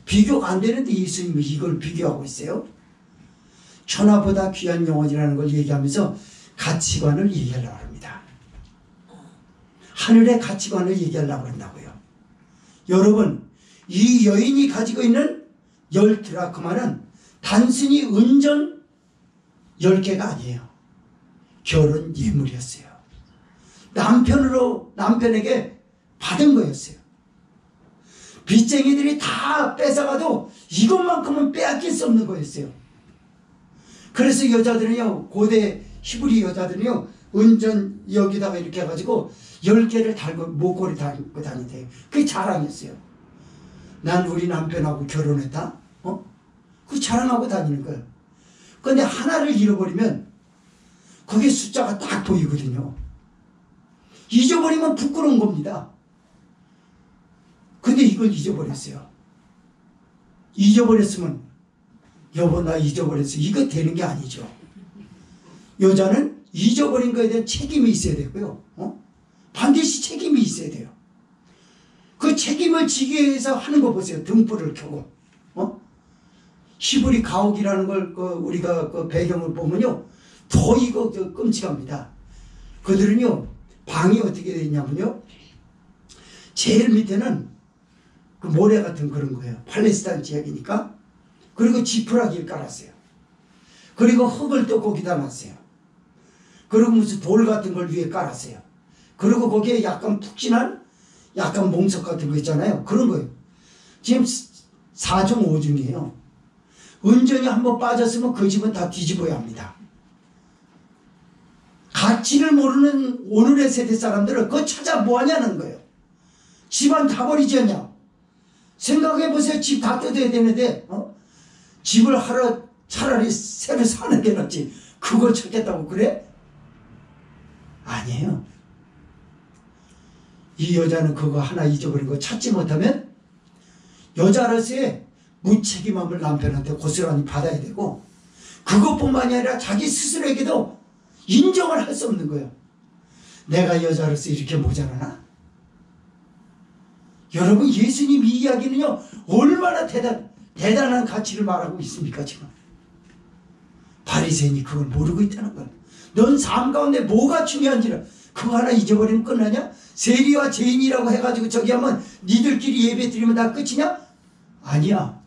비교가 안 되는데 예수님이 이걸 비교하고 있어요. 천하보다 귀한 영혼이라는 걸 얘기하면서 가치관을 얘기하려고 합니다. 하늘의 가치관을 얘기하려고 한다고요. 여러분, 이 여인이 가지고 있는 10드라크마는 단순히 은전 10개가 아니에요. 결혼 예물이었어요. 남편에게 받은 거였어요. 빚쟁이들이 다 뺏어가도 이것만큼은 빼앗길 수 없는 거였어요. 그래서 여자들은요, 고대 히브리 여자들은요, 은전 여기다가 이렇게 해가지고 10개를 달고 목걸이 달고 다닌대요. 그게 자랑이었어요. 난 우리 남편하고 결혼했다? 그 자랑하고 다니는 거예요. 그런데 하나를 잃어버리면 거기에 숫자가 딱 보이거든요. 잊어버리면 부끄러운 겁니다. 근데 이걸 잊어버렸어요. 잊어버렸으면 여보 나 잊어버렸어. 이거 되는 게 아니죠. 여자는 잊어버린 거에 대한 책임이 있어야 되고요. 반드시 책임이 있어야 돼요. 그 책임을 지기 위해서 하는 거 보세요. 등불을 켜고. 히브리 가옥이라는 걸 우리가 그 배경을 보면요. 더 이거 끔찍합니다. 그들은요. 방이 어떻게 되어 있냐면요. 제일 밑에는 그 모래 같은 그런 거예요. 팔레스타인 지역이니까. 그리고 지푸라기를 깔았어요. 그리고 흙을 또 거기다 놨어요. 그리고 무슨 돌 같은 걸 위에 깔았어요. 그리고 거기에 약간 푹신한 약간 몽석 같은 거 있잖아요. 그런 거예요. 지금 4중 5중이에요. 은전이 한번 빠졌으면 그 집은 다 뒤집어야 합니다. 가치를 모르는 오늘의 세대 사람들은 그거 찾아 뭐하냐는 거예요. 집안 다 버리지 않냐. 생각해보세요. 집 다 뜯어야 되는데 집을 하러 차라리 새로 사는 게 낫지. 그걸 찾겠다고 그래? 아니에요. 이 여자는 그거 하나 잊어버린 거 찾지 못하면 여자로서의 무책임함을 남편한테 고스란히 받아야 되고, 그것뿐만이 아니라 자기 스스로에게도 인정을 할 수 없는 거예요. 내가 여자로서 이렇게 모자라나? 여러분, 예수님 이 이야기는요 얼마나 대단한 가치를 말하고 있습니까? 지금 바리새인이 그걸 모르고 있다는 거예요. 넌 삶 가운데 뭐가 중요한지를 그거 하나 잊어버리면 끝나냐? 세리와 죄인이라고 해가지고 저기 하면 니들끼리 예배 드리면 다 끝이냐? 아니야.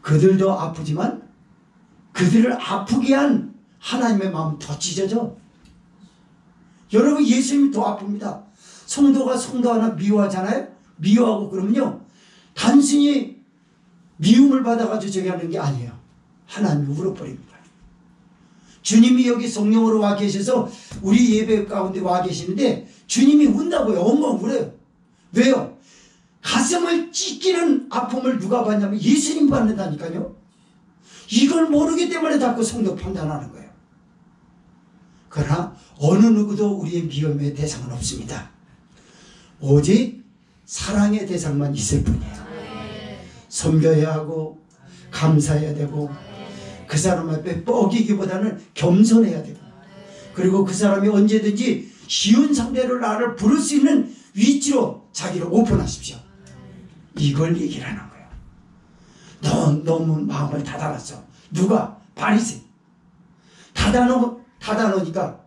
그들도 아프지만 그들을 아프게 한 하나님의 마음은 더 찢어져. 여러분, 예수님이 더 아픕니다. 성도가 성도 하나 미워하잖아요. 미워하고 그러면요 단순히 미움을 받아가지고 저기 하는 게 아니에요. 하나님이 울어버립니다. 주님이 여기 성령으로 와 계셔서 우리 예배 가운데 와 계시는데 주님이 운다고요. 엉엉 울어요. 왜요? 가슴을 찢기는 아픔을 누가 받냐면 예수님 받는다니까요. 이걸 모르기 때문에 자꾸 성도 판단하는 거예요. 그러나 어느 누구도 우리의 미움의 대상은 없습니다. 오직 사랑의 대상만 있을 뿐이에요. 섬겨야 하고 감사해야 되고 그 사람 앞에 뻐기기보다는 겸손해야 되고, 그리고 그 사람이 언제든지 쉬운 상대로 나를 부를 수 있는 위치로 자기를 오픈하십시오. 이걸 얘기를 하는 거예요. 넌 너무 마음을 닫아놨어. 누가? 바리새인. 닫아놓으니까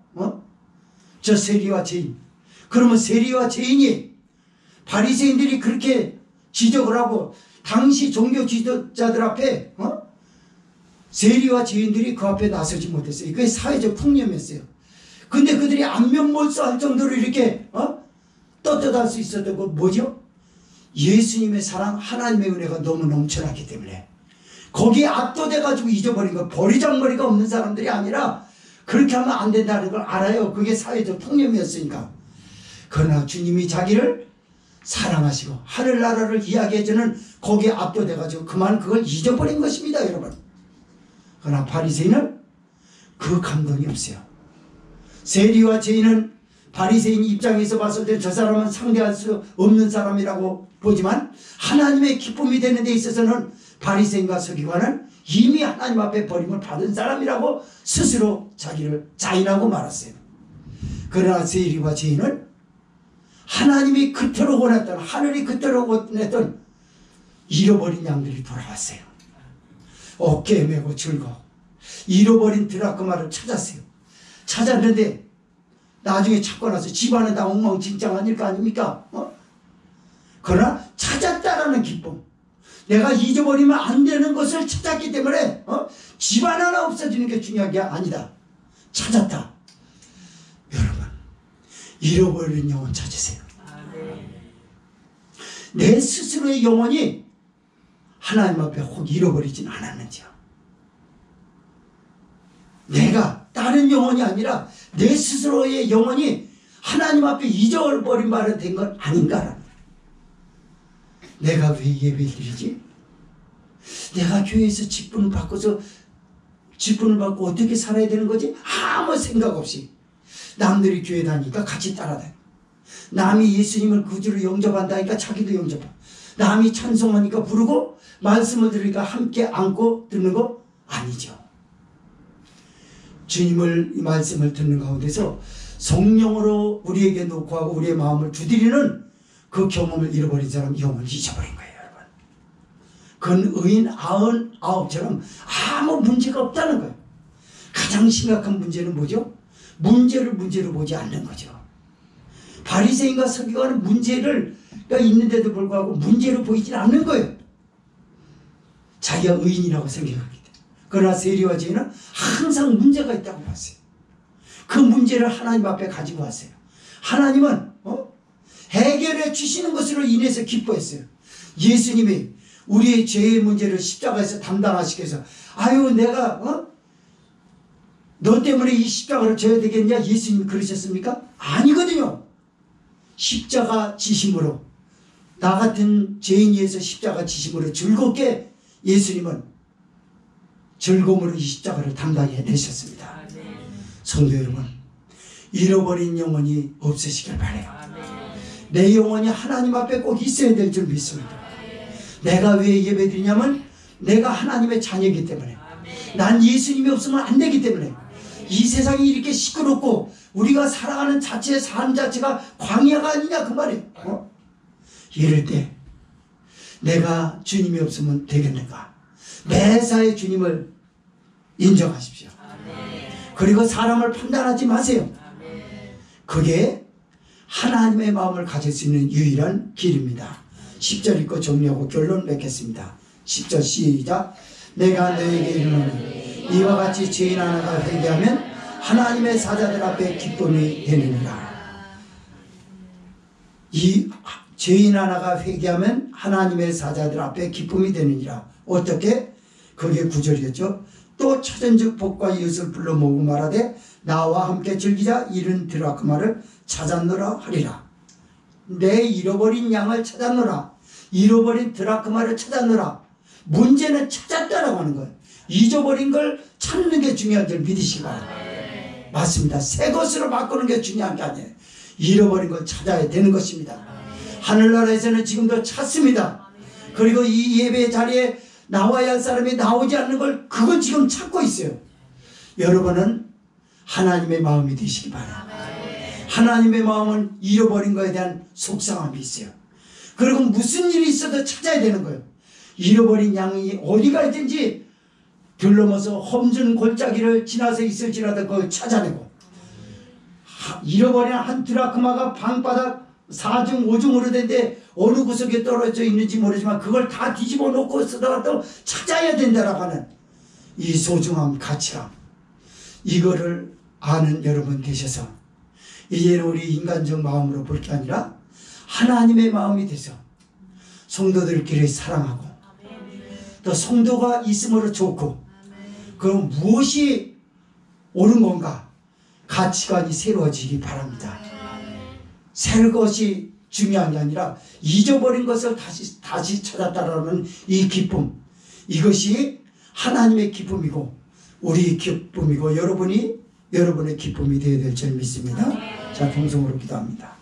저 세리와 죄인. 그러면 세리와 죄인이 바리새인들이 그렇게 지적을 하고 당시 종교 지도자들 앞에 세리와 죄인들이 그 앞에 나서지 못했어요. 그게 사회적 풍념이었어요. 근데 그들이 안면몰수할 정도로 이렇게 떳떳할 수 있었던 건 뭐죠? 예수님의 사랑, 하나님의 은혜가 너무 넘쳐났기 때문에 거기에 압도돼가지고 잊어버린 거. 버리장머리가 없는 사람들이 아니라 그렇게 하면 안 된다는 걸 알아요. 그게 사회적 통념이었으니까. 그러나 주님이 자기를 사랑하시고 하늘나라를 이야기해주는 거기에 압도돼가지고 그만 그걸 잊어버린 것입니다, 여러분. 그러나 바리새인은 그 감동이 없어요. 세리와 죄인은 바리새인 입장에서 봤을 때 저 사람은 상대할 수 없는 사람이라고 보지만 하나님의 기쁨이 되는 데 있어서는 바리새인과 서기관은 이미 하나님 앞에 버림을 받은 사람이라고 스스로 자기를 자인하고 말았어요. 그러나 세리와 죄인은 하나님이 그토록 원했던, 하늘이 그토록 원했던 잃어버린 양들이 돌아왔어요. 어깨에 메고 즐거워 잃어버린 드라크마를 찾았어요. 찾았는데 나중에 찾고 나서 집안은 다 엉망진창한 거 아닙니까? 그러나 찾았다라는 기쁨, 내가 잊어버리면 안 되는 것을 찾았기 때문에 집안 하나 없어지는 게 중요한 게 아니다. 찾았다. 여러분, 잃어버린 영혼 찾으세요. 내 스스로의 영혼이 하나님 앞에 혹 잃어버리진 않았는지요. 내가 다른 영혼이 아니라 내 스스로의 영혼이 하나님 앞에 잊어버린 말은 된 건 아닌가라는. 내가 왜 예배를 드리지? 내가 교회에서 직분을 받고 어떻게 살아야 되는 거지? 아무 생각 없이 남들이 교회 다니니까 같이 따라다녀. 남이 예수님을 구주로 영접한다니까 자기도 영접하고, 남이 찬송하니까 부르고 말씀을 들으니까 함께 안고 듣는 거 아니죠. 주님을 이 말씀을 듣는 가운데서 성령으로 우리에게 놓고 하고 우리의 마음을 두드리는 그 경험을 잃어버린 사람 영혼을 잊어버린 거예요, 여러분. 그건 의인 99처럼 아무 문제가 없다는 거예요. 가장 심각한 문제는 뭐죠? 문제를 문제로 보지 않는 거죠. 바리새인과 서기관은 문제가 있는데도 불구하고 문제로 보이지 않는 거예요. 자기가 의인이라고 생각하기 때문에. 그러나 세리와 죄인은 항상 문제가 있다고 봤어요. 그 문제를 하나님 앞에 가지고 왔어요. 하나님은 해결해 주시는 것으로 인해서 기뻐했어요. 예수님이 우리의 죄의 문제를 십자가에서 담당하시기 위해서 아유 내가 너 때문에 이 십자가를 져야 되겠냐? 예수님이 그러셨습니까? 아니거든요. 십자가 지심으로 나 같은 죄인 위해서 십자가 지심으로 즐겁게 예수님은 즐거움으로 이 십자가를 담당해 내셨습니다. 성도 여러분, 잃어버린 영혼이 없으시길 바라요. 내 영혼이 하나님 앞에 꼭 있어야 될 줄 믿습니다. 내가 왜 예배드리냐면 내가 하나님의 자녀이기 때문에, 난 예수님이 없으면 안 되기 때문에, 이 세상이 이렇게 시끄럽고 우리가 살아가는 자체의 삶 자체가 광야가 아니냐 그 말이에요. 이럴 때 내가 주님이 없으면 되겠는가? 매사에 주님을 인정하십시오. 그리고 사람을 판단하지 마세요. 그게 하나님의 마음을 가질 수 있는 유일한 길입니다. 10절 읽고 정리하고 결론 맺겠습니다. 10절 시작. 내가 너에게 이르노니 이와 같이 죄인 하나가 회개하면 하나님의 사자들 앞에 기쁨이 되느니라. 이 죄인 하나가 회개하면 하나님의 사자들 앞에 기쁨이 되느니라. 어떻게? 그게 9절이었죠. 또 찾은즉 복과 이웃을 불러 모으고 말하되 나와 함께 즐기자. 이른 드라크마를 찾았노라 하리라. 내 잃어버린 양을 찾았노라. 잃어버린 드라크마를 찾았노라. 문제는 찾았다라고 하는 거예요. 잊어버린 걸 찾는 게 중요한 줄 믿으시기 바랍니다. 맞습니다. 새 것으로 바꾸는 게 중요한 게 아니에요. 잃어버린 걸 찾아야 되는 것입니다. 하늘나라에서는 지금도 찾습니다. 그리고 이 예배 자리에 나와야 할 사람이 나오지 않는 걸 그건 지금 찾고 있어요. 여러분은 하나님의 마음이 되시기 바랍니다. 하나님의 마음은 잃어버린 것에 대한 속상함이 있어요. 그리고 무슨 일이 있어도 찾아야 되는 거예요. 잃어버린 양이 어디가 있든지 들러머서 험준 골짜기를 지나서 있을지라도 그걸 찾아내고, 잃어버린 한 드라크마가 방바닥 4중 5중으로 된데 어느 구석에 떨어져 있는지 모르지만 그걸 다 뒤집어 놓고 쓰다가도 찾아야 된다라고 하는 이 소중함, 가치함, 이거를 아는 여러분 되셔서 이제는 우리 인간적 마음으로 볼 게 아니라 하나님의 마음이 돼서 성도들끼리 사랑하고 또 성도가 있음으로 좋고, 그럼 무엇이 옳은 건가? 가치관이 새로워지기 바랍니다. 새 것이 중요한 게 아니라 잊어버린 것을 다시 찾았다라는 이 기쁨, 이것이 하나님의 기쁨이고 우리 기쁨이고 여러분의 기쁨이 되어야 될 줄 믿습니다. 자, 동성으로 기도합니다.